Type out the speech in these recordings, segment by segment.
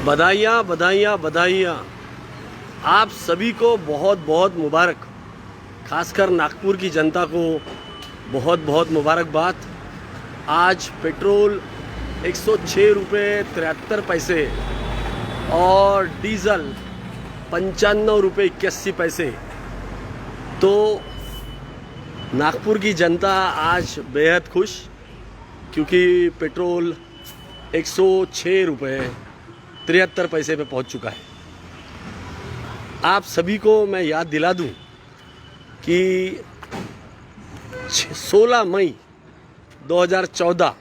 बधाइयाँ बधाइयाँ बधाइयाँ। आप सभी को बहुत बहुत मुबारक। खासकर नागपुर की जनता को बहुत बहुत मुबारकबाद। आज पेट्रोल 106 रुपये 73 पैसे और डीज़ल 95 रुपये 81 पैसे। तो नागपुर की जनता आज बेहद खुश, क्योंकि पेट्रोल 106 रुपये 73 पैसे पे पहुंच चुका है। आप सभी को मैं याद दिला दूं कि 16 मई 2014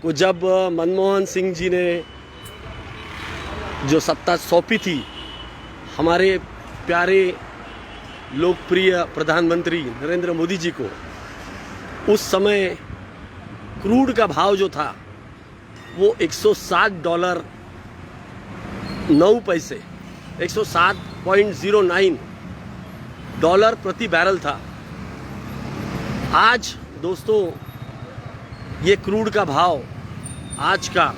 को जब मनमोहन सिंह जी ने जो सत्ता सौंपी थी हमारे प्यारे लोकप्रिय प्रधानमंत्री नरेंद्र मोदी जी को, उस समय क्रूड का भाव जो था वो $160 9 पैसे 107.09 डॉलर प्रति बैरल था। आज दोस्तों ये क्रूड का भाव आज का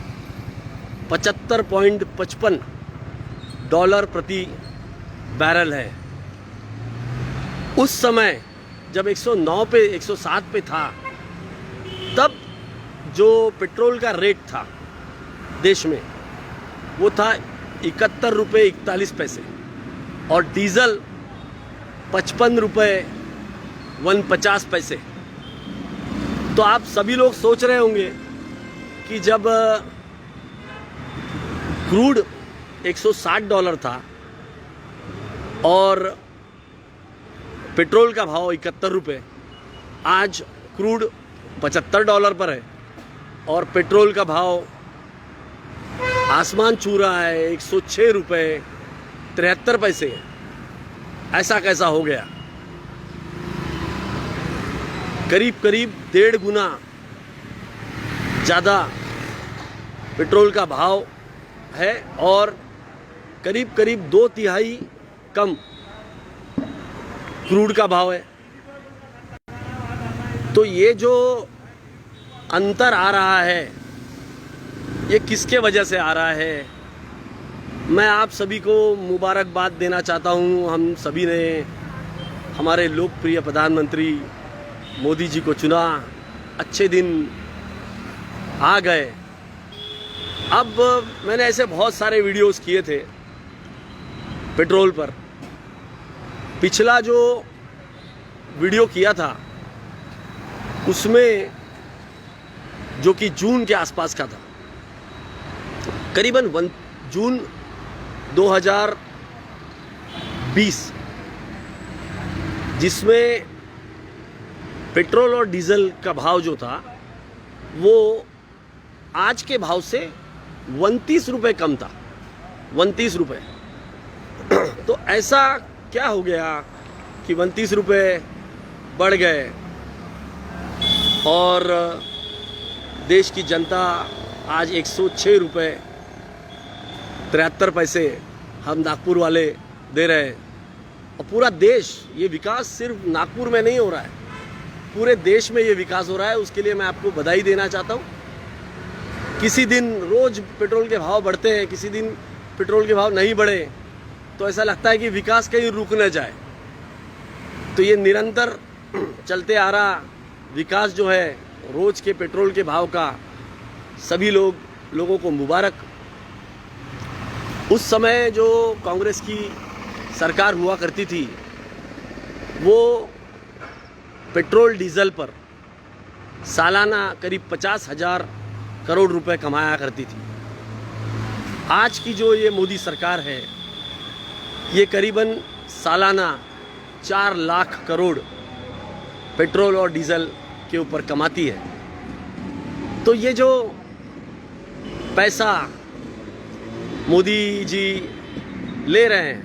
75.55 डॉलर प्रति बैरल है। उस समय जब 109 पे 107 पे था, तब जो पेट्रोल का रेट था देश में वो था 71 रुपये 41 पैसे और डीज़ल 55 रुपये 49 पैसे। तो आप सभी लोग सोच रहे होंगे कि जब क्रूड $160 था और पेट्रोल का भाव 71 रुपये, आज क्रूड $75 पर है और पेट्रोल का भाव आसमान छू रहा है, 106 रुपये 73 पैसे। ऐसा कैसा हो गया? करीब करीब 1.5 गुना ज़्यादा पेट्रोल का भाव है और करीब करीब 2/3 कम क्रूड का भाव है। तो ये जो अंतर आ रहा है, ये किसके वजह से आ रहा है? मैं आप सभी को मुबारकबाद देना चाहता हूँ। हम सभी ने हमारे लोकप्रिय प्रधानमंत्री मोदी जी को चुना, अच्छे दिन आ गए। अब मैंने ऐसे बहुत सारे वीडियोस किए थे पेट्रोल पर। पिछला जो वीडियो किया था उसमें, जो कि जून के आसपास का था, करीबन जून 2020, जिसमें पेट्रोल और डीज़ल का भाव जो था वो आज के भाव से 29 रुपये कम था, 29 रुपये। तो ऐसा क्या हो गया कि 29 रुपये बढ़ गए और देश की जनता आज 106 रुपये 73 पैसे हम नागपुर वाले दे रहे हैं। और पूरा देश, ये विकास सिर्फ नागपुर में नहीं हो रहा है, पूरे देश में ये विकास हो रहा है। उसके लिए मैं आपको बधाई देना चाहता हूँ। किसी दिन रोज़ पेट्रोल के भाव बढ़ते हैं, किसी दिन पेट्रोल के भाव नहीं बढ़े तो ऐसा लगता है कि विकास कहीं रुक न जाए। तो ये निरंतर चलते आ रहा विकास जो है, रोज़ के पेट्रोल के भाव का सभी लोगों को मुबारक। उस समय जो कांग्रेस की सरकार हुआ करती थी वो पेट्रोल डीज़ल पर सालाना करीब 50,000 करोड़ रुपए कमाया करती थी। आज की जो ये मोदी सरकार है, ये करीबन सालाना 4 लाख करोड़ पेट्रोल और डीज़ल के ऊपर कमाती है। तो ये जो पैसा मोदी जी ले रहे हैं,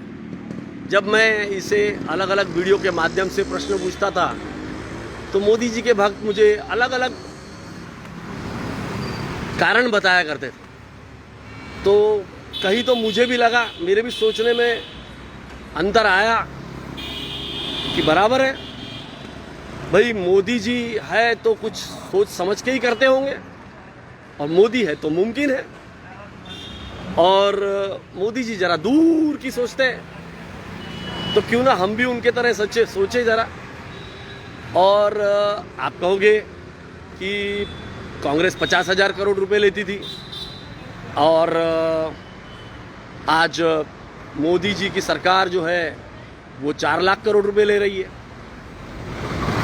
जब मैं इसे अलग अलग वीडियो के माध्यम से प्रश्न पूछता था तो मोदी जी के भक्त मुझे अलग अलग कारण बताया करते थे। तो कहीं तो मुझे भी लगा, मेरे भी सोचने में अंतर आया कि बराबर है भाई, मोदी जी है तो कुछ सोच समझ के ही करते होंगे और मोदी है तो मुमकिन है। और मोदी जी जरा दूर की सोचते हैं, तो क्यों ना हम भी उनके तरह सोचे जरा। और आप कहोगे कि कांग्रेस 50,000 करोड़ रुपए लेती थी और आज मोदी जी की सरकार जो है वो 4 लाख करोड़ रुपए ले रही है,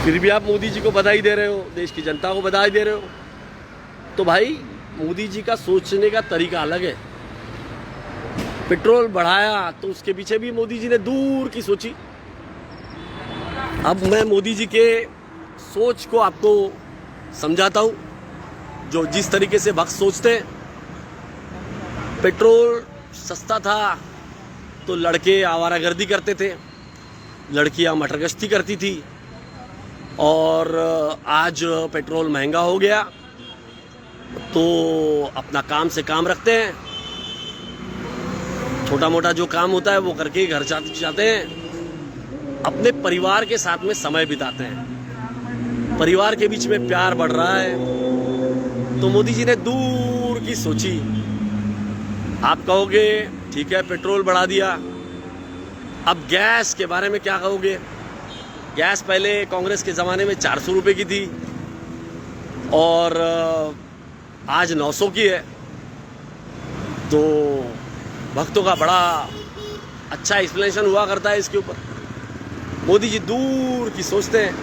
फिर भी आप मोदी जी को बधाई दे रहे हो, देश की जनता को बधाई दे रहे हो। तो भाई मोदी जी का सोचने का तरीका अलग है। पेट्रोल बढ़ाया तो उसके पीछे भी मोदी जी ने दूर की सोची। अब मैं मोदी जी के सोच को आपको समझाता हूँ, जो जिस तरीके से भक्त सोचते हैं। पेट्रोल सस्ता था तो लड़के आवारागर्दी करते थे, लड़कियां मटरगश्ती करती थी, और आज पेट्रोल महंगा हो गया तो अपना काम से काम रखते हैं, छोटा मोटा जो काम होता है वो करके घर जाते हैं, अपने परिवार के साथ में समय बिताते हैं, परिवार के बीच में प्यार बढ़ रहा है। तो मोदी जी ने दूर की सोची। आप कहोगे ठीक है पेट्रोल बढ़ा दिया, अब गैस के बारे में क्या कहोगे? गैस पहले कांग्रेस के ज़माने में 400 रुपये की थी और आज 900 की है। तो भक्तों का बड़ा अच्छा एक्सप्लेनेशन हुआ करता है इसके ऊपर। मोदी जी दूर की सोचते हैं,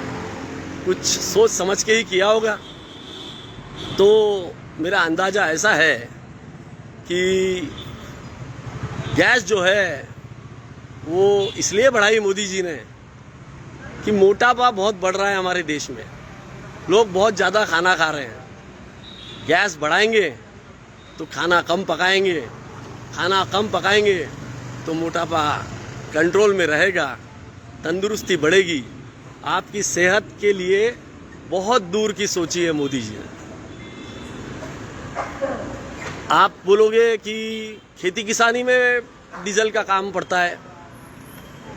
कुछ सोच समझ के ही किया होगा। तो मेरा अंदाज़ा ऐसा है कि गैस जो है वो इसलिए बढ़ाई मोदी जी ने कि मोटापा बहुत बढ़ रहा है हमारे देश में, लोग बहुत ज़्यादा खाना खा रहे हैं। गैस बढ़ाएंगे तो खाना कम पकाएंगे, खाना कम पकाएंगे तो मोटापा कंट्रोल में रहेगा, तंदुरुस्ती बढ़ेगी। आपकी सेहत के लिए बहुत दूर की सोची है मोदी जी ने। आप बोलोगे कि खेती किसानी में डीजल का काम पड़ता है,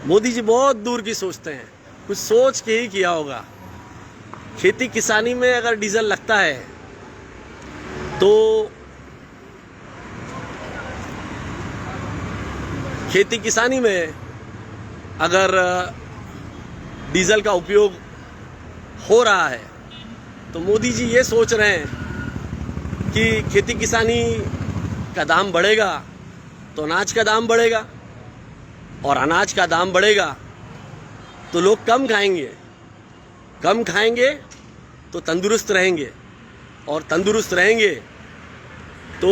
मोदी जी बहुत दूर की सोचते हैं, कुछ सोच के ही किया होगा। खेती किसानी में अगर डीजल लगता है तो खेती किसानी में अगर डीजल का उपयोग हो रहा है तो मोदी जी ये सोच रहे हैं कि खेती किसानी का दाम बढ़ेगा तो अनाज का दाम बढ़ेगा, और अनाज का दाम बढ़ेगा तो लोग कम खाएंगे, कम खाएंगे तो तंदुरुस्त रहेंगे, और तंदुरुस्त रहेंगे तो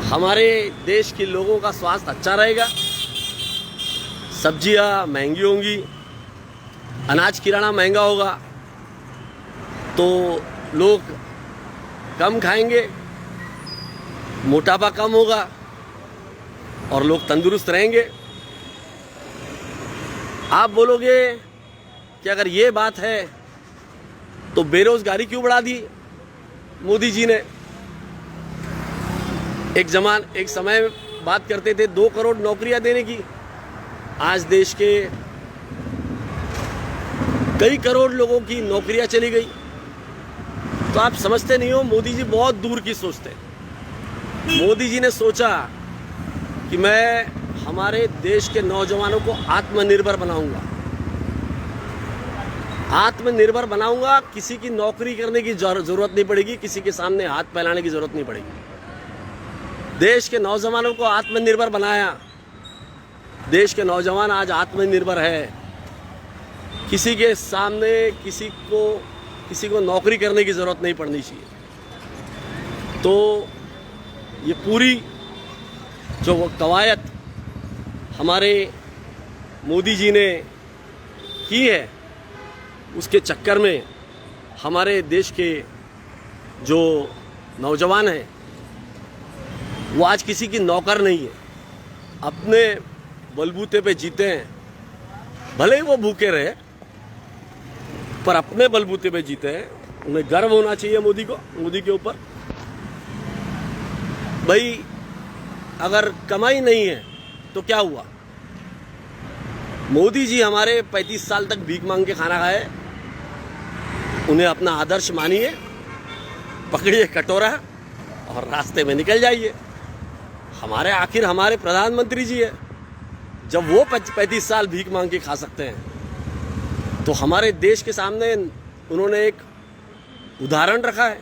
हमारे देश के लोगों का स्वास्थ्य अच्छा रहेगा, सब्जियां महंगी होंगी, अनाज किराना महंगा होगा तो लोग कम खाएंगे, मोटापा कम होगा और लोग तंदुरुस्त रहेंगे। आप बोलोगे कि अगर ये बात है तो बेरोजगारी क्यों बढ़ा दी मोदी जी ने? एक समय बात करते थे 2 करोड़ नौकरियां देने की, आज देश के कई करोड़ लोगों की नौकरियां चली गई। तो आप समझते नहीं हो, मोदी जी बहुत दूर की सोचते हैं। मोदी जी ने सोचा कि मैं हमारे देश के नौजवानों को आत्मनिर्भर बनाऊंगा, आत्मनिर्भर बनाऊंगा, किसी की नौकरी करने की जरूरत नहीं पड़ेगी, किसी के सामने हाथ फैलाने की जरूरत नहीं पड़ेगी। देश के नौजवानों को आत्मनिर्भर बनाया, देश के नौजवान आज आत्मनिर्भर है, किसी के सामने किसी को नौकरी करने की ज़रूरत नहीं पड़नी चाहिए। तो ये पूरी जो कवायद हमारे मोदी जी ने की है, उसके चक्कर में हमारे देश के जो नौजवान हैं वो आज किसी की नौकर नहीं है, अपने बलबूते पे जीते हैं। भले ही वो भूखे रहे पर अपने बलबूते पे जीते हैं। उन्हें गर्व होना चाहिए मोदी के ऊपर। भाई अगर कमाई नहीं है तो क्या हुआ? मोदी जी हमारे 35 साल तक भीख मांग के खाना खाए, उन्हें अपना आदर्श मानिए, पकड़िए कटोरा और रास्ते में निकल जाइए। आखिर हमारे प्रधानमंत्री जी है, जब वो 35 साल भीख मांग के खा सकते हैं तो हमारे देश के सामने उन्होंने एक उदाहरण रखा है।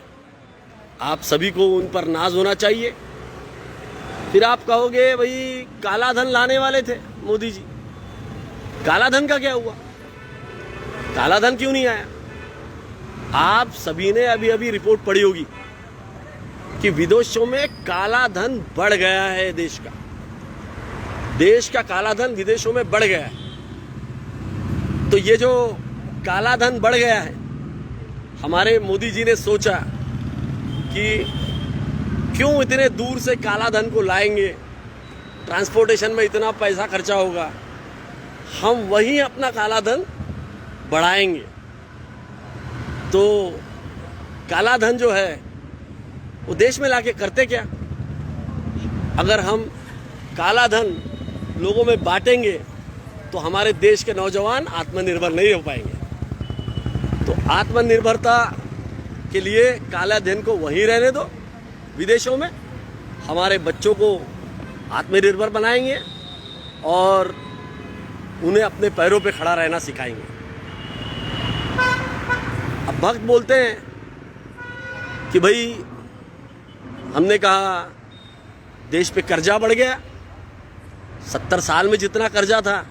आप सभी को उन पर नाज होना चाहिए। फिर आप कहोगे भाई काला धन लाने वाले थे मोदी जी, काला धन का क्या हुआ? काला धन क्यों नहीं आया? आप सभी ने अभी अभी रिपोर्ट पढ़ी होगी कि विदेशों में काला धन बढ़ गया है। देश का काला धन विदेशों में बढ़ गया है। तो ये जो काला धन बढ़ गया है, हमारे मोदी जी ने सोचा कि क्यों इतने दूर से काला धन को लाएंगे, ट्रांसपोर्टेशन में इतना पैसा खर्चा होगा, हम वहीं अपना काला धन बढ़ाएंगे। तो काला धन जो है वो देश में लाके करते क्या? अगर हम काला धन लोगों में बांटेंगे तो हमारे देश के नौजवान आत्मनिर्भर नहीं हो पाएंगे। तो आत्मनिर्भरता के लिए काला धन को वहीं रहने दो विदेशों में, हमारे बच्चों को आत्मनिर्भर बनाएंगे और उन्हें अपने पैरों पे खड़ा रहना सिखाएंगे। अब भक्त बोलते हैं कि भाई हमने कहा देश पे कर्जा बढ़ गया। 70 साल में जितना कर्जा था,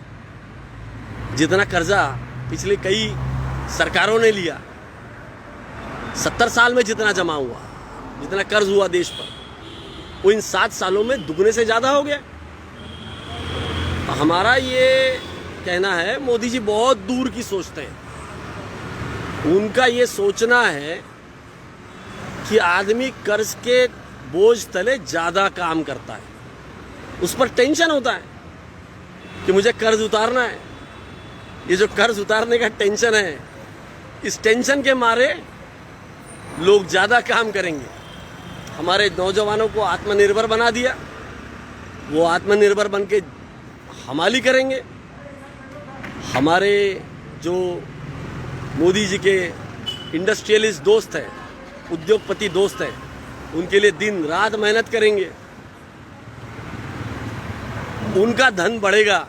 जितना कर्जा पिछले कई सरकारों ने लिया, 70 साल में जितना जमा हुआ, जितना कर्ज हुआ देश पर, वो इन 7 सालों में दुगने से ज़्यादा हो गया। हमारा ये कहना है मोदी जी बहुत दूर की सोचते हैं। उनका ये सोचना है कि आदमी कर्ज के बोझ तले ज़्यादा काम करता है, उस पर टेंशन होता है कि मुझे कर्ज उतारना है। ये जो कर्ज उतारने का टेंशन है, इस टेंशन के मारे लोग ज़्यादा काम करेंगे। हमारे नौजवानों को आत्मनिर्भर बना दिया, वो आत्मनिर्भर बन के हमाली करेंगे। हमारे जो मोदी जी के इंडस्ट्रियलिस्ट दोस्त हैं, उद्योगपति दोस्त हैं, उनके लिए दिन रात मेहनत करेंगे। उनका धन बढ़ेगा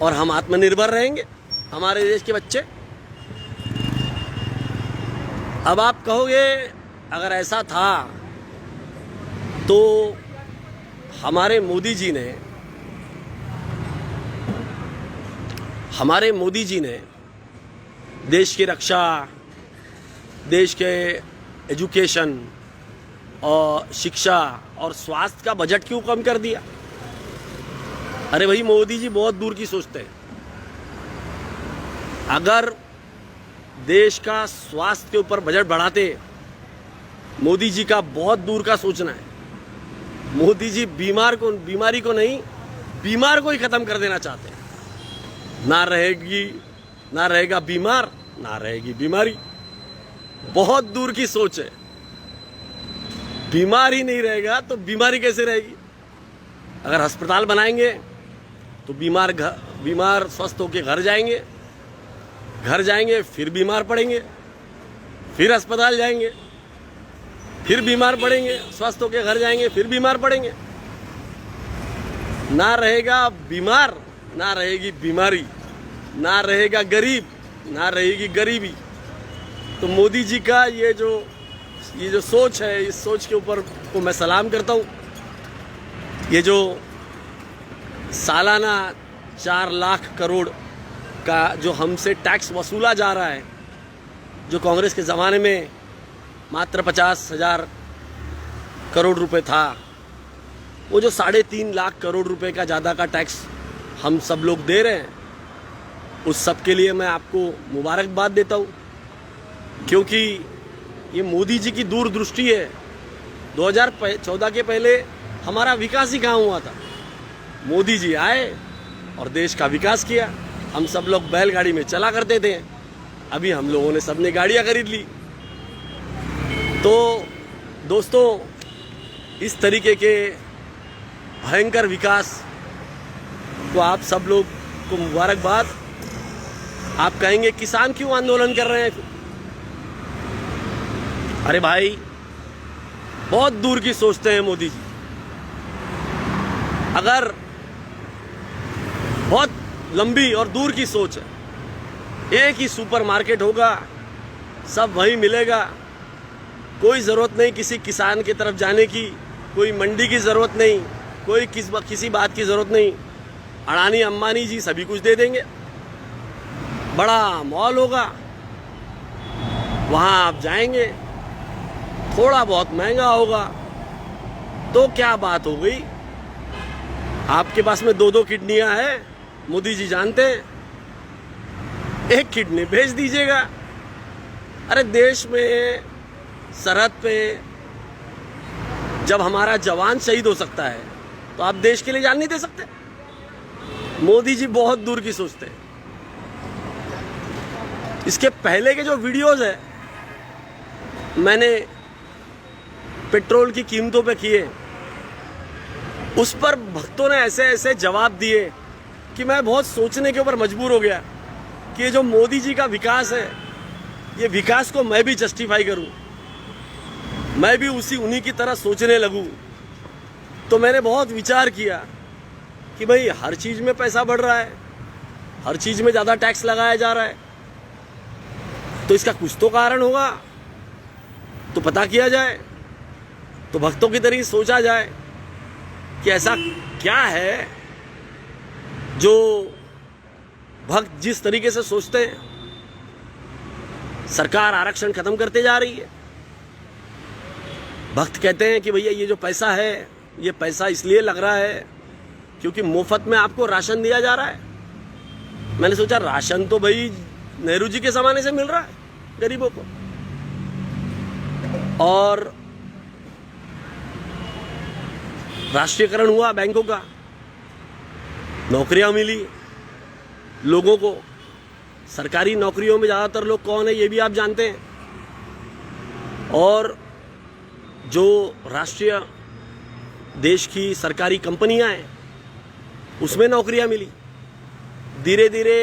और हम आत्मनिर्भर रहेंगे, हमारे देश के बच्चे। अब आप कहोगे अगर ऐसा था तो हमारे मोदी जी ने देश की रक्षा, देश के एजुकेशन और शिक्षा और स्वास्थ्य का बजट क्यों कम कर दिया? अरे भाई मोदी जी बहुत दूर की सोचते हैं। अगर देश का स्वास्थ्य के ऊपर बजट बढ़ाते, मोदी जी का बहुत दूर का सोचना है। मोदी जी बीमारी को नहीं, बीमार को ही खत्म कर देना चाहते हैं। ना रहेगा बीमार, ना रहेगी बीमारी। बहुत दूर की सोच है। बीमार ही नहीं रहेगा तो बीमारी कैसे रहेगी? अगर अस्पताल बनाएंगे तो बीमार स्वस्थ होकर घर जाएंगे, फिर बीमार पड़ेंगे, फिर अस्पताल जाएंगे, फिर बीमार पड़ेंगे, स्वस्थ होकर घर जाएंगे, फिर बीमार पड़ेंगे। ना रहेगा बीमार, ना रहेगी बीमारी, ना रहेगा गरीब, ना रहेगी गरीबी। तो मोदी जी का ये जो सोच है, इस सोच के ऊपर को मैं सलाम करता हूँ। ये जो सालाना 4 लाख करोड़ का जो हमसे टैक्स वसूला जा रहा है, जो कांग्रेस के ज़माने में मात्र 50,000 करोड़ रुपए था, वो जो 3.5 लाख करोड़ रुपए का ज़्यादा का टैक्स हम सब लोग दे रहे हैं, उस सब के लिए मैं आपको मुबारकबाद देता हूँ। क्योंकि ये मोदी जी की दूरदृष्टि है। 2014 के पहले हमारा विकास ही कहाँ हुआ था? मोदी जी आए और देश का विकास किया। हम सब लोग बैलगाड़ी में चला करते थे, अभी हम लोगों ने सबने गाड़ियाँ खरीद ली। तो दोस्तों, इस तरीके के भयंकर विकास को आप सब लोग आपको मुबारकबाद। आप कहेंगे किसान क्यों आंदोलन कर रहे हैं? अरे भाई, बहुत दूर की सोचते हैं मोदी जी। अगर बहुत लंबी और दूर की सोच है, एक ही सुपरमार्केट होगा, सब वहीं मिलेगा, कोई ज़रूरत नहीं किसी किसान की तरफ जाने की, कोई मंडी की ज़रूरत नहीं, कोई किसी बात की ज़रूरत नहीं, अडानी अंबानी जी सभी कुछ दे देंगे, बड़ा मॉल होगा, वहाँ आप जाएंगे, थोड़ा बहुत महंगा होगा, तो क्या बात हो गई? आपके पास में 2-2 किडनियां हैं, मोदी जी जानते हैं, एक किडनी भेज दीजिएगा। अरे देश में सरहद पे जब हमारा जवान शहीद हो सकता है तो आप देश के लिए जान नहीं दे सकते? मोदी जी बहुत दूर की सोचते हैं। इसके पहले के जो वीडियोस है मैंने पेट्रोल की कीमतों पे किए, उस पर भक्तों ने ऐसे ऐसे जवाब दिए कि मैं बहुत सोचने के ऊपर मजबूर हो गया कि ये जो मोदी जी का विकास है, ये विकास को मैं भी जस्टिफाई करूं, मैं भी उन्हीं की तरह सोचने लगूं। तो मैंने बहुत विचार किया कि भाई हर चीज़ में पैसा बढ़ रहा है, हर चीज़ में ज़्यादा टैक्स लगाया जा रहा है, तो इसका कुछ तो कारण होगा, तो पता किया जाए, तो भक्तों की तरह सोचा जाए कि ऐसा क्या है जो भक्त जिस तरीके से सोचते हैं। सरकार आरक्षण खत्म करते जा रही है, भक्त कहते हैं कि भैया ये जो पैसा है, ये पैसा इसलिए लग रहा है क्योंकि मुफ्त में आपको राशन दिया जा रहा है। मैंने सोचा राशन तो भाई नेहरू जी के ज़माने से मिल रहा है गरीबों को, और राष्ट्रीयकरण हुआ बैंकों का, नौकरियां मिली लोगों को। सरकारी नौकरियों में ज़्यादातर लोग कौन है ये भी आप जानते हैं, और जो राष्ट्रीय देश की सरकारी कंपनियां हैं उसमें नौकरियां मिली। धीरे धीरे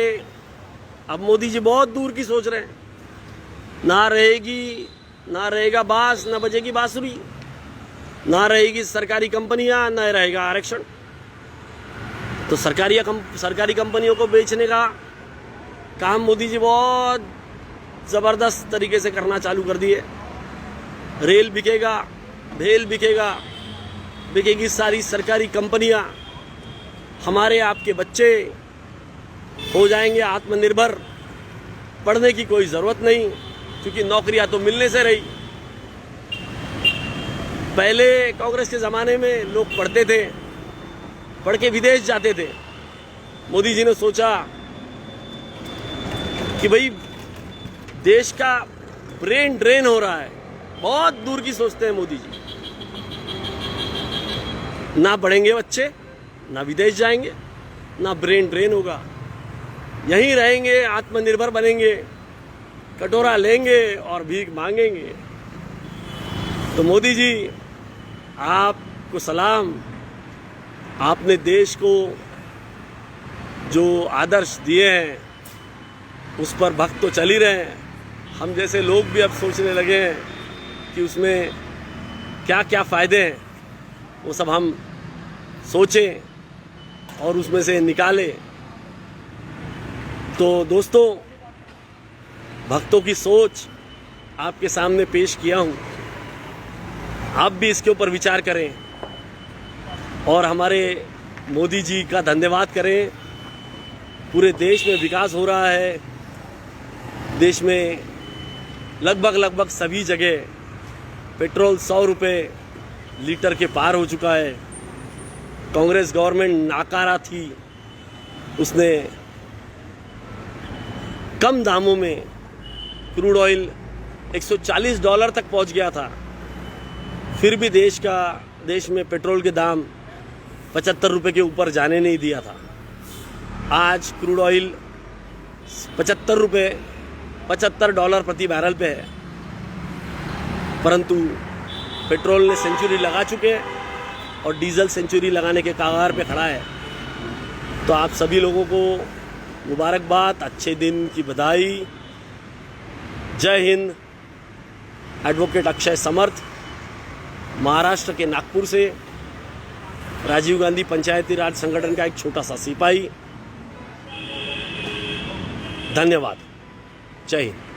अब मोदी जी बहुत दूर की सोच रहे हैं, ना रहेगा बांस, ना बजेगी बांसुरी, ना रहेगी सरकारी कंपनियां, ना रहेगा आरक्षण। तो सरकारी कंपनियों को बेचने का काम मोदी जी बहुत ज़बरदस्त तरीके से करना चालू कर दिए। रेल बिकेगा, भेल बिकेगा, बिकेगी सारी सरकारी कंपनियां, हमारे आपके बच्चे हो जाएंगे आत्मनिर्भर, पढ़ने की कोई ज़रूरत नहीं क्योंकि नौकरियां तो मिलने से रही। पहले कांग्रेस के ज़माने में लोग पढ़ते थे, पढ़ के विदेश जाते थे। मोदी जी ने सोचा कि भाई देश का ब्रेन ड्रेन हो रहा है, बहुत दूर की सोचते हैं मोदी जी। ना पढ़ेंगे बच्चे, ना विदेश जाएंगे, ना ब्रेन ड्रेन होगा, यहीं रहेंगे, आत्मनिर्भर बनेंगे, कटोरा लेंगे और भीख मांगेंगे। तो मोदी जी आपको सलाम, आपने देश को जो आदर्श दिए हैं उस पर भक्त तो चल ही रहे हैं। हम जैसे लोग भी अब सोचने लगे हैं कि उसमें क्या क्या फ़ायदे हैं, वो सब हम सोचें और उसमें से निकालें। तो दोस्तों, भक्तों की सोच आपके सामने पेश किया हूँ, आप भी इसके ऊपर विचार करें और हमारे मोदी जी का धन्यवाद करें। पूरे देश में विकास हो रहा है, देश में लगभग सभी जगह पेट्रोल 100 रुपये लीटर के पार हो चुका है। कांग्रेस गवर्नमेंट नाकारा थी, उसने कम दामों में क्रूड ऑयल $140 तक पहुंच गया था, फिर भी देश में पेट्रोल के दाम 75 रुपये के ऊपर जाने नहीं दिया था। आज क्रूड ऑयल $75 प्रति बैरल पे है, परंतु पेट्रोल ने सेंचुरी लगा चुके हैं और डीजल सेंचुरी लगाने के कगार पे खड़ा है। तो आप सभी लोगों को मुबारकबाद, अच्छे दिन की बधाई। जय हिंद। एडवोकेट अक्षय समर्थ, महाराष्ट्र के नागपुर से, राजीव गांधी पंचायती राज संगठन का एक छोटा सा सिपाही। धन्यवाद। जय हिंद।